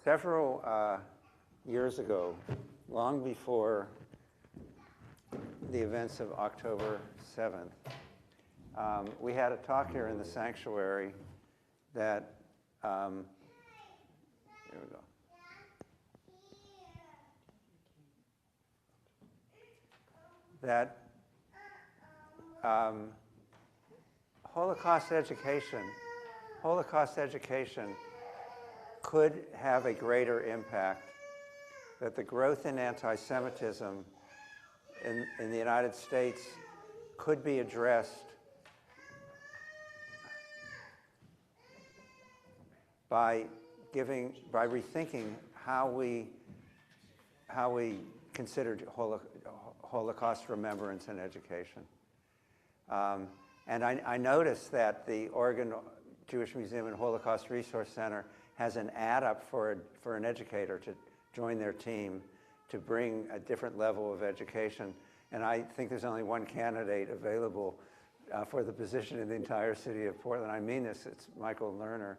Several years ago, long before the events of October 7th, we had a talk here in the sanctuary that, here we go. That Holocaust education could have a greater impact, that the growth in anti-Semitism in the United States could be addressed by rethinking how we considered Holocaust remembrance in education. And I noticed that the Oregon Jewish Museum and Holocaust Resource Center has an ad up for an educator to join their team to bring a different level of education. And I think there's only one candidate available for the position in the entire city of Portland. I mean this, it's Michael Lerner.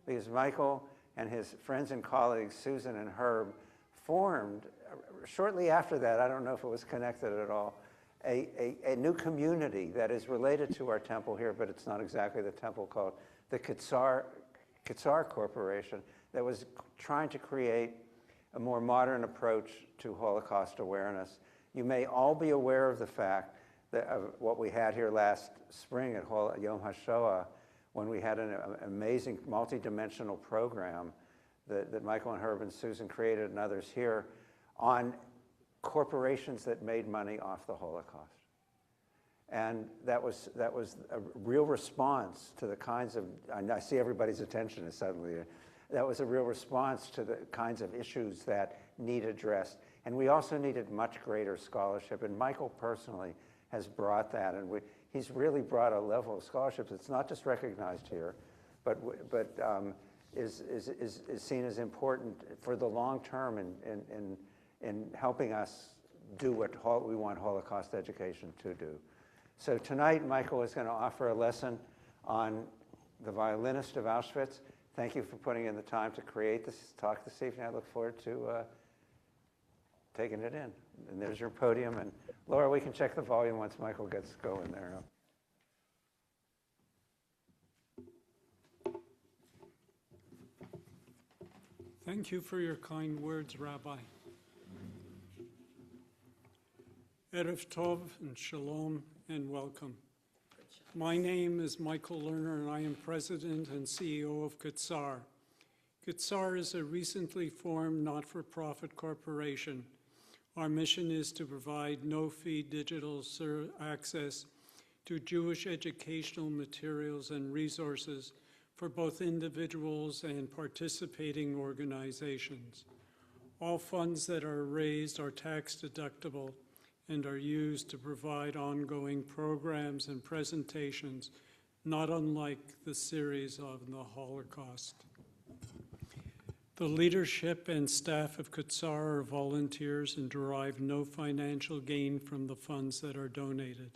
Because Michael and his friends and colleagues, Susan and Herb, formed, shortly after that, I don't know if it was connected at all, a new community that is related to our temple here, but it's not exactly the temple, called the Quetzar Corporation, that was trying to create a more modern approach to Holocaust awareness. You may all be aware of the fact that of what we had here last spring at Yom HaShoah, when we had an amazing multi-dimensional program that Michael and Herb and Susan created and others here on corporations that made money off the Holocaust. And that was a real response to the kinds of, I see everybody's attention is suddenly, that was a real response to the kinds of issues that need addressed. And we also needed much greater scholarship, and Michael personally has brought that, and he's really brought a level of scholarship that's not just recognized here, but is seen as important for the long term in helping us do what we want Holocaust education to do. So tonight, Michael is going to offer a lesson on the Violinist of Auschwitz. Thank you for putting in the time to create this talk this evening. I look forward to taking it in. And there's your podium. And Laura, we can check the volume once Michael gets going there. Thank you for your kind words, Rabbi. Erev Tov and Shalom and welcome. My name is Michael Lerner and I am President and CEO of Quetzar. Quetzar is a recently formed not-for-profit corporation. Our mission is to provide no-fee digital access to Jewish educational materials and resources for both individuals and participating organizations. All funds that are raised are tax deductible and are used to provide ongoing programs and presentations, not unlike the series on the Holocaust. The leadership and staff of Quetzar are volunteers and derive no financial gain from the funds that are donated.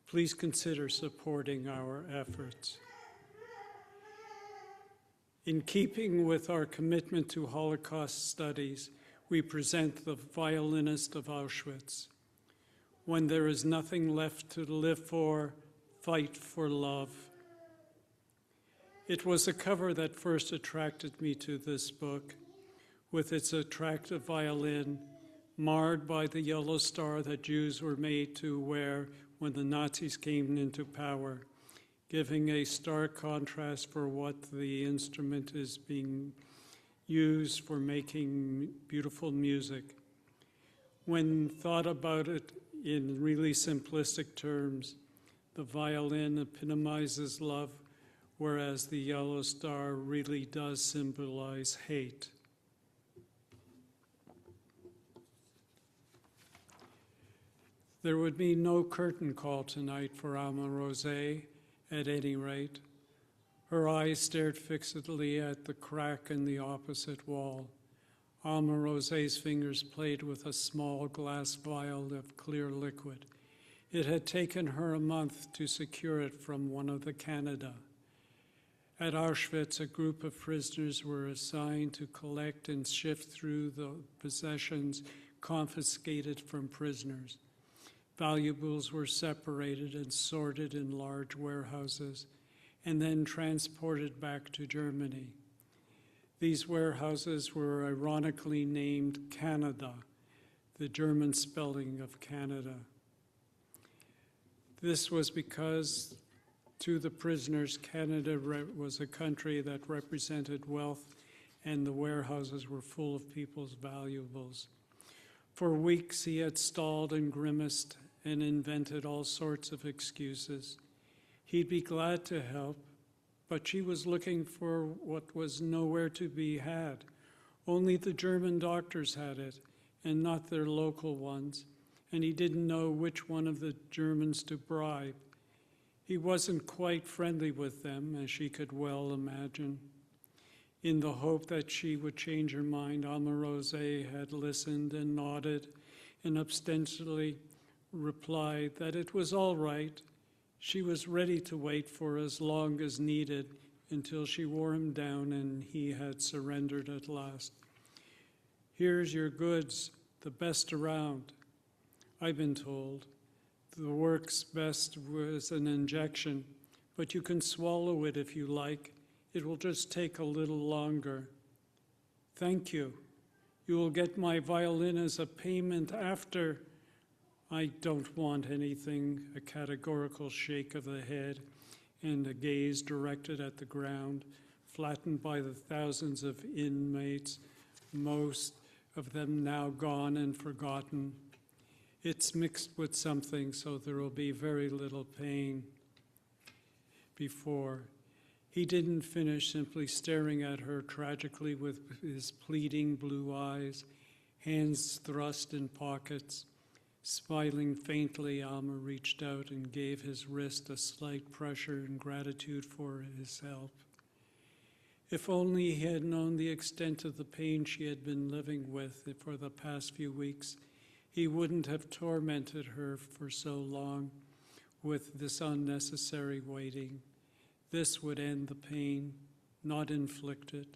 Please consider supporting our efforts. In keeping with our commitment to Holocaust studies, we present The Violinist of Auschwitz. When there is nothing left to live for, fight for love. It was the cover that first attracted me to this book, with its attractive violin, marred by the yellow star that Jews were made to wear when the Nazis came into power, giving a stark contrast for what the instrument is being used for making beautiful music. When thought about it in really simplistic terms, the violin epitomizes love, whereas the yellow star really does symbolize hate. There would be no curtain call tonight for Alma Rosé, at any rate. Her eyes stared fixedly at the crack in the opposite wall. Alma Rosé's fingers played with a small glass vial of clear liquid. It had taken her a month to secure it from one of the Canada. At Auschwitz, a group of prisoners were assigned to collect and sift through the possessions confiscated from prisoners. Valuables were separated and sorted in large warehouses and then transported back to Germany. These warehouses were ironically named Canada, the German spelling of Canada. This was because to the prisoners, Canada was a country that represented wealth, and the warehouses were full of people's valuables. For weeks he had stalled and grimaced and invented all sorts of excuses. He'd be glad to help, but she was looking for what was nowhere to be had. Only the German doctors had it, and not their local ones, and he didn't know which one of the Germans to bribe. He wasn't quite friendly with them, as she could well imagine. In the hope that she would change her mind, Alma Rosé had listened and nodded and ostensibly replied that it was all right. She was ready to wait for as long as needed until she wore him down and he had surrendered at last. "Here's your goods, the best around. I've been told. The work's best was an injection, but you can swallow it if you like. It will just take a little longer." "Thank you. You will get my violin as a payment after." "I don't want anything," a categorical shake of the head and a gaze directed at the ground, flattened by the thousands of inmates, most of them now gone and forgotten. "It's mixed with something, so there will be very little pain." Before, he didn't finish, simply staring at her tragically with his pleading blue eyes, hands thrust in pockets. Smiling faintly, Alma reached out and gave his wrist a slight pressure in gratitude for his help. If only he had known the extent of the pain she had been living with for the past few weeks, he wouldn't have tormented her for so long with this unnecessary waiting. This would end the pain, not inflict it.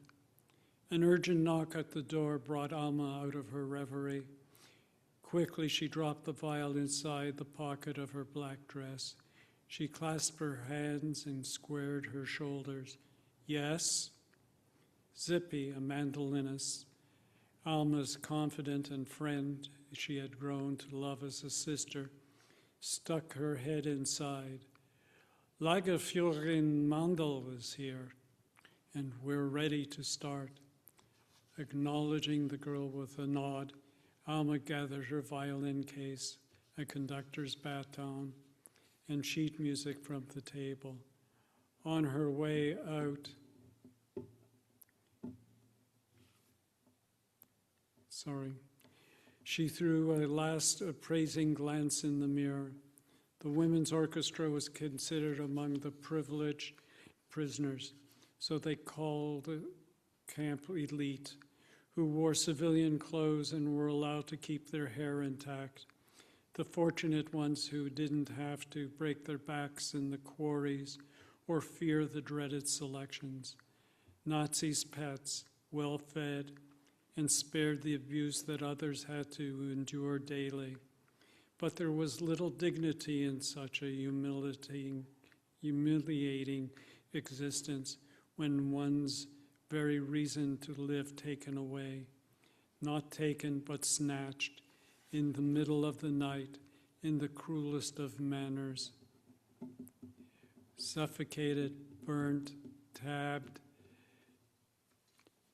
An urgent knock at the door brought Alma out of her reverie. Quickly, she dropped the vial inside the pocket of her black dress. She clasped her hands and squared her shoulders. "Yes?" Zippy, a mandolinist, Alma's confidant and friend she had grown to love as a sister, stuck her head inside. "Lagerführerin Mandel is here, and we're ready to start." Acknowledging the girl with a nod, Alma gathered her violin case, a conductor's baton, and sheet music from the table. On her way out, she threw a last appraising glance in the mirror. The women's orchestra was considered among the privileged prisoners, so they called the camp elite, who wore civilian clothes and were allowed to keep their hair intact. The fortunate ones who didn't have to break their backs in the quarries or fear the dreaded selections. Nazis' pets, well-fed, and spared the abuse that others had to endure daily. But there was little dignity in such a humiliating existence when one's very reason to live taken away, not taken but snatched, in the middle of the night, in the cruelest of manners. Suffocated, burnt, tabbed,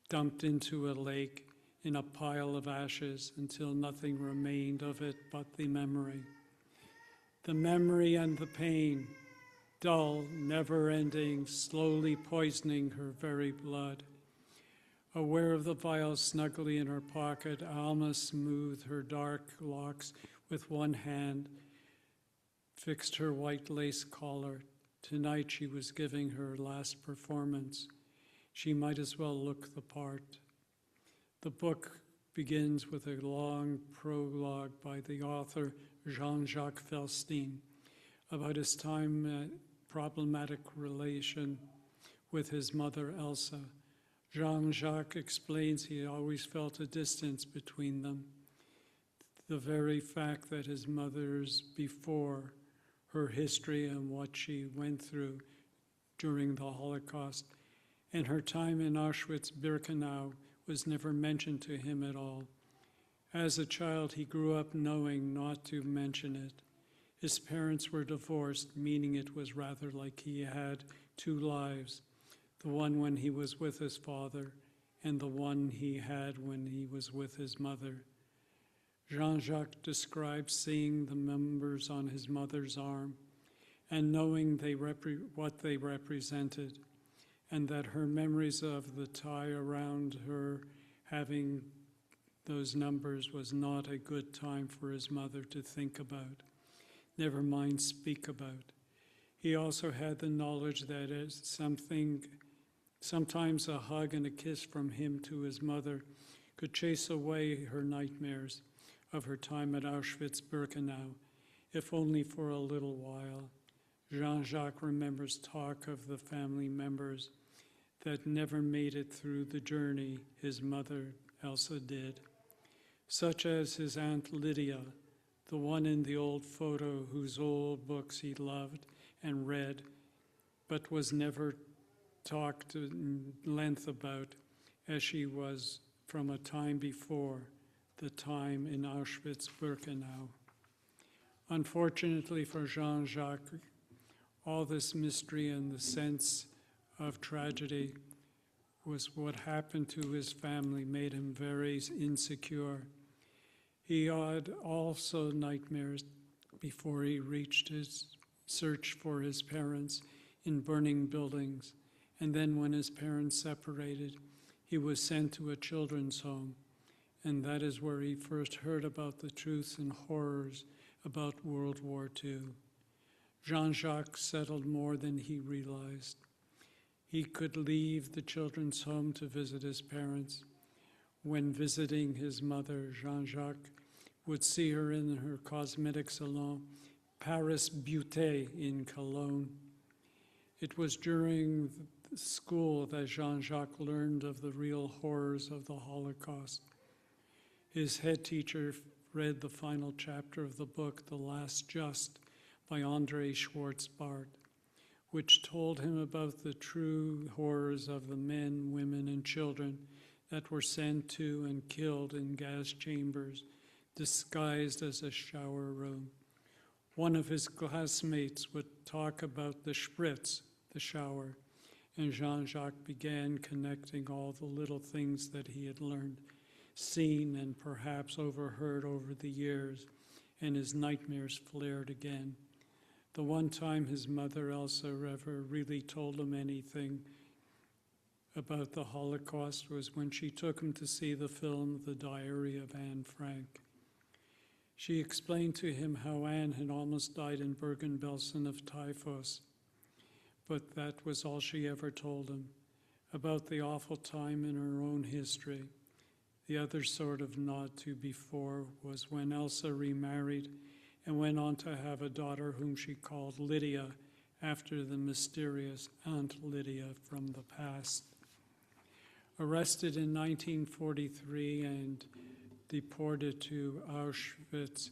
dumped into a lake, in a pile of ashes until nothing remained of it but the memory. The memory and the pain, dull, never-ending, slowly poisoning her very blood. Aware of the vial snugly in her pocket, Alma smoothed her dark locks with one hand, fixed her white lace collar. Tonight she was giving her last performance. She might as well look the part. The book begins with a long prologue by the author Jean-Jacques Felstein about his problematic relation with his mother Elsa. Jean-Jacques explains he always felt a distance between them. The very fact that his mother's before, her history and what she went through during the Holocaust, and her time in Auschwitz-Birkenau was never mentioned to him at all. As a child, he grew up knowing not to mention it. His parents were divorced, meaning it was rather like he had two lives, the one when he was with his father and the one he had when he was with his mother. Jean-Jacques describes seeing the members on his mother's arm and knowing what they represented, and that her memories of the tie around her having those numbers was not a good time for his mother to think about, never mind speak about. He also had the knowledge that as sometimes a hug and a kiss from him to his mother could chase away her nightmares of her time at Auschwitz-Birkenau, if only for a little while. Jean-Jacques remembers talk of the family members that never made it through the journey his mother, Elsa, did, such as his Aunt Lydia, the one in the old photo whose old books he loved and read, but was never talked in length about, as she was from a time before, the time in Auschwitz-Birkenau. Unfortunately for Jean-Jacques, all this mystery and the sense of tragedy was what happened to his family made him very insecure. He had also nightmares before he reached his search for his parents in burning buildings. And then when his parents separated, he was sent to a children's home. And that is where he first heard about the truths and horrors about World War II. Jean-Jacques settled more than he realized. He could leave the children's home to visit his parents. When visiting his mother, Jean-Jacques would see her in her cosmetic salon, Paris Beauté in Cologne. It was during school that Jean-Jacques learned of the real horrors of the Holocaust. His head teacher read the final chapter of the book, The Last Just, by André Schwartzbart, which told him about the true horrors of the men, women, and children that were sent to and killed in gas chambers, disguised as a shower room. One of his classmates would talk about the spritz, the shower, and Jean-Jacques began connecting all the little things that he had learned, seen, and perhaps overheard over the years, and his nightmares flared again. The one time his mother, Elsa, ever really told him anything about the Holocaust was when she took him to see the film The Diary of Anne Frank. She explained to him how Anne had almost died in Bergen-Belsen of typhus, but that was all she ever told him, about the awful time in her own history. The other sort of nod to before was when Elsa remarried and went on to have a daughter whom she called Lydia, after the mysterious Aunt Lydia from the past. Arrested in 1943 and deported to Auschwitz,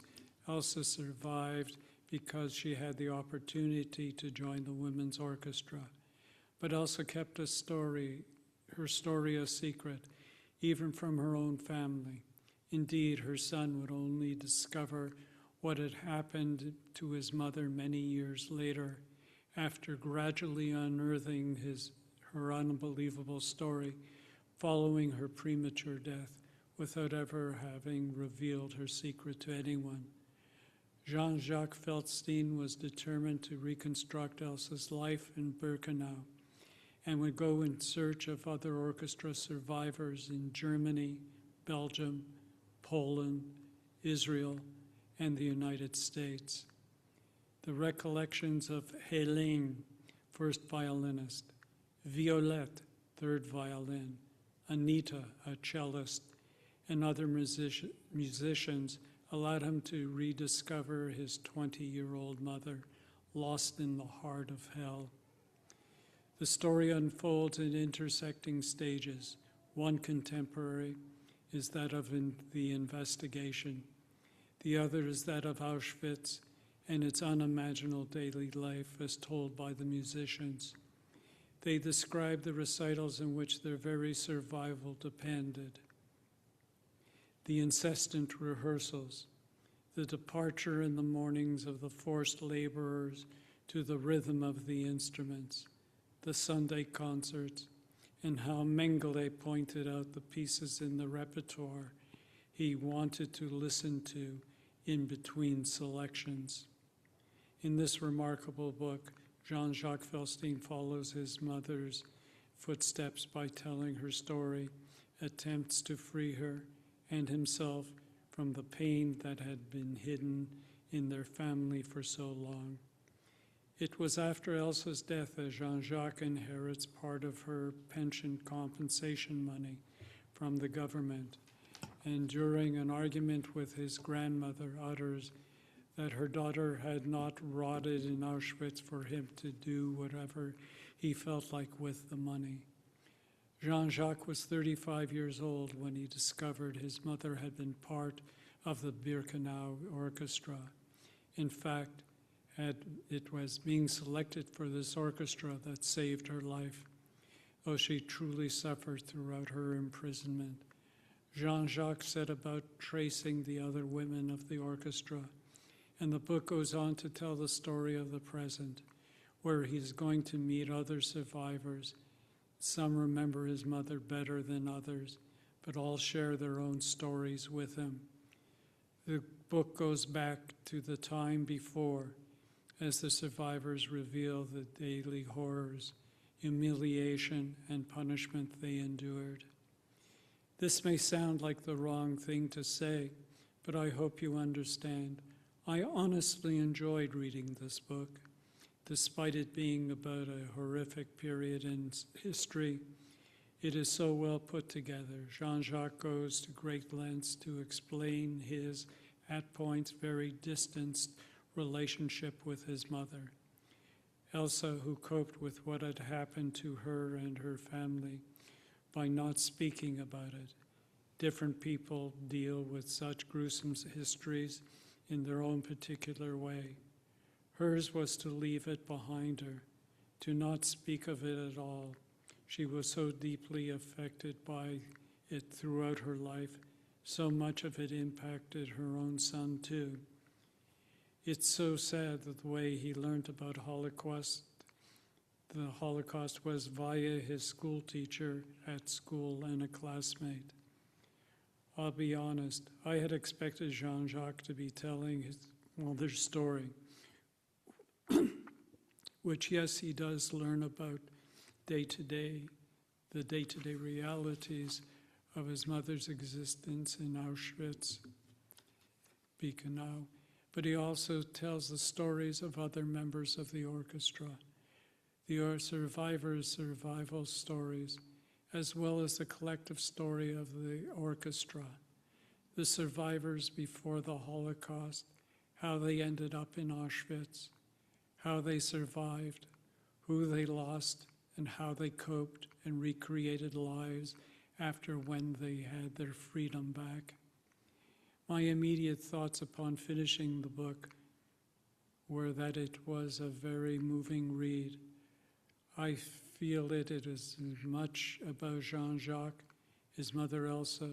Elsa survived because she had the opportunity to join the women's orchestra, but Elsa kept her story a secret, even from her own family. Indeed, her son would only discover what had happened to his mother many years later, after gradually unearthing her unbelievable story following her premature death, without ever having revealed her secret to anyone. Jean-Jacques Felstein was determined to reconstruct Elsa's life in Birkenau and would go in search of other orchestra survivors in Germany, Belgium, Poland, Israel, and the United States. The recollections of Hélène, first violinist, Violette, third violin, Anita, a cellist, and other musicians allowed him to rediscover his 20-year-old mother, lost in the heart of hell. The story unfolds in intersecting stages. One contemporary is that of the investigation. The other is that of Auschwitz and its unimaginable daily life as told by the musicians. They describe the recitals in which their very survival depended. The incessant rehearsals, the departure in the mornings of the forced laborers to the rhythm of the instruments, the Sunday concerts, and how Mengele pointed out the pieces in the repertoire he wanted to listen to in between selections. In this remarkable book, Jean-Jacques Felstein follows his mother's footsteps by telling her story, attempts to free her and himself from the pain that had been hidden in their family for so long. It was after Elsa's death that Jean-Jacques inherits part of her pension compensation money from the government, and during an argument with his grandmother utters that her daughter had not rotted in Auschwitz for him to do whatever he felt like with the money. Jean-Jacques was 35 years old when he discovered his mother had been part of the Birkenau Orchestra. In fact, it was being selected for this orchestra that saved her life, though she truly suffered throughout her imprisonment. Jean-Jacques set about tracing the other women of the orchestra, and the book goes on to tell the story of the present, where he's going to meet other survivors. Some remember his mother better than others, but all share their own stories with him. The book goes back to the time before, as the survivors reveal the daily horrors, humiliation, and punishment they endured. This may sound like the wrong thing to say, but I hope you understand. I honestly enjoyed reading this book. Despite it being about a horrific period in history, it is so well put together. Jean-Jacques goes to great lengths to explain his, at points, very distanced relationship with his mother, Elsa, who coped with what had happened to her and her family by not speaking about it. Different people deal with such gruesome histories in their own particular way. Hers was to leave it behind her, to not speak of it at all. She was so deeply affected by it throughout her life, so much of it impacted her own son too. It's so sad that the way he learned about the Holocaust was via his school teacher at school and a classmate. I'll be honest, I had expected Jean-Jacques to be telling his mother's story, which, yes, he does learn about the day-to-day realities of his mother's existence in Auschwitz, Birkenau, but he also tells the stories of other members of the orchestra, the survivors' survival stories, as well as the collective story of the orchestra, the survivors before the Holocaust, how they ended up in Auschwitz, how they survived, who they lost, and how they coped and recreated lives after when they had their freedom back. My immediate thoughts upon finishing the book were that it was a very moving read. I feel it is as much about Jean-Jacques, his mother Elsa,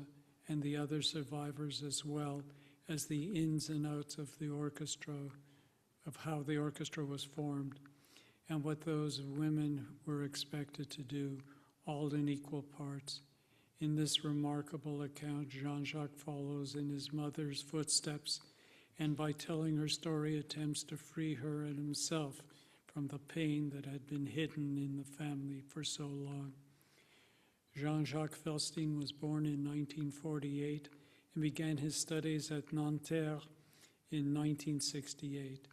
and the other survivors as well as the ins and outs of the orchestra, of how the orchestra was formed, and what those women were expected to do, all in equal parts. In this remarkable account, Jean-Jacques follows in his mother's footsteps, and by telling her story, attempts to free her and himself from the pain that had been hidden in the family for so long. Jean-Jacques Felstein was born in 1948 and began his studies at Nanterre in 1968.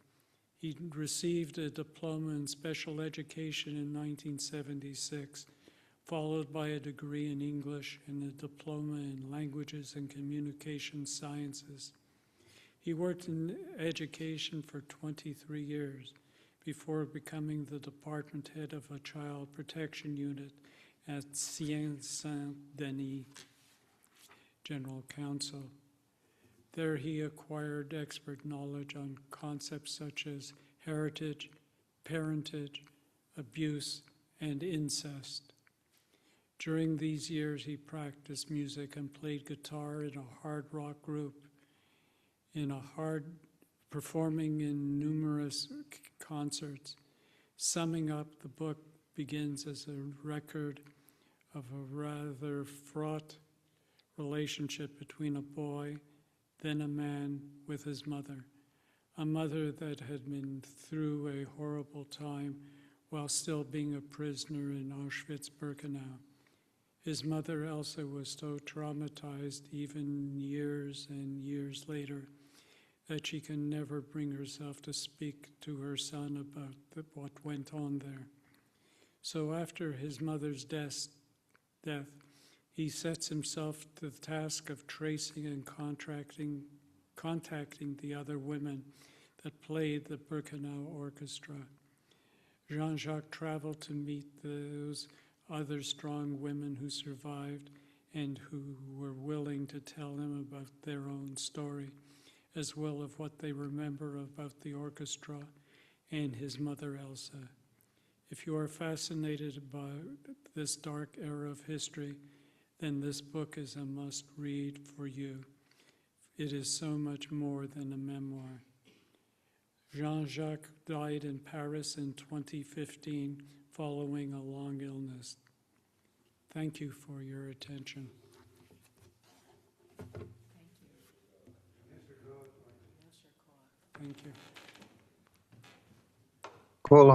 He received a diploma in special education in 1976, followed by a degree in English and a diploma in languages and communication sciences. He worked in education for 23 years, before becoming the department head of a child protection unit at Saint-Denis General Council. There he acquired expert knowledge on concepts such as heritage, parentage, abuse, and incest. During these years, he practiced music and played guitar in a hard rock group, performing in numerous concerts. Summing up, the book begins as a record of a rather fraught relationship between a boy, then a man, with his mother. A mother that had been through a horrible time while still being a prisoner in Auschwitz-Birkenau. His mother, Elsa, was so traumatized even years and years later that she can never bring herself to speak to her son about what went on there. So after his mother's death, he sets himself to the task of tracing and contacting the other women that played the Birkenau Orchestra. Jean-Jacques traveled to meet those other strong women who survived and who were willing to tell him about their own story, as well as what they remember about the orchestra and his mother Elsa. If you are fascinated by this dark era of history, then this book is a must-read for you. It is so much more than a memoir. Jean-Jacques died in Paris in 2015 following a long illness. Thank you for your attention. Thank you. Kol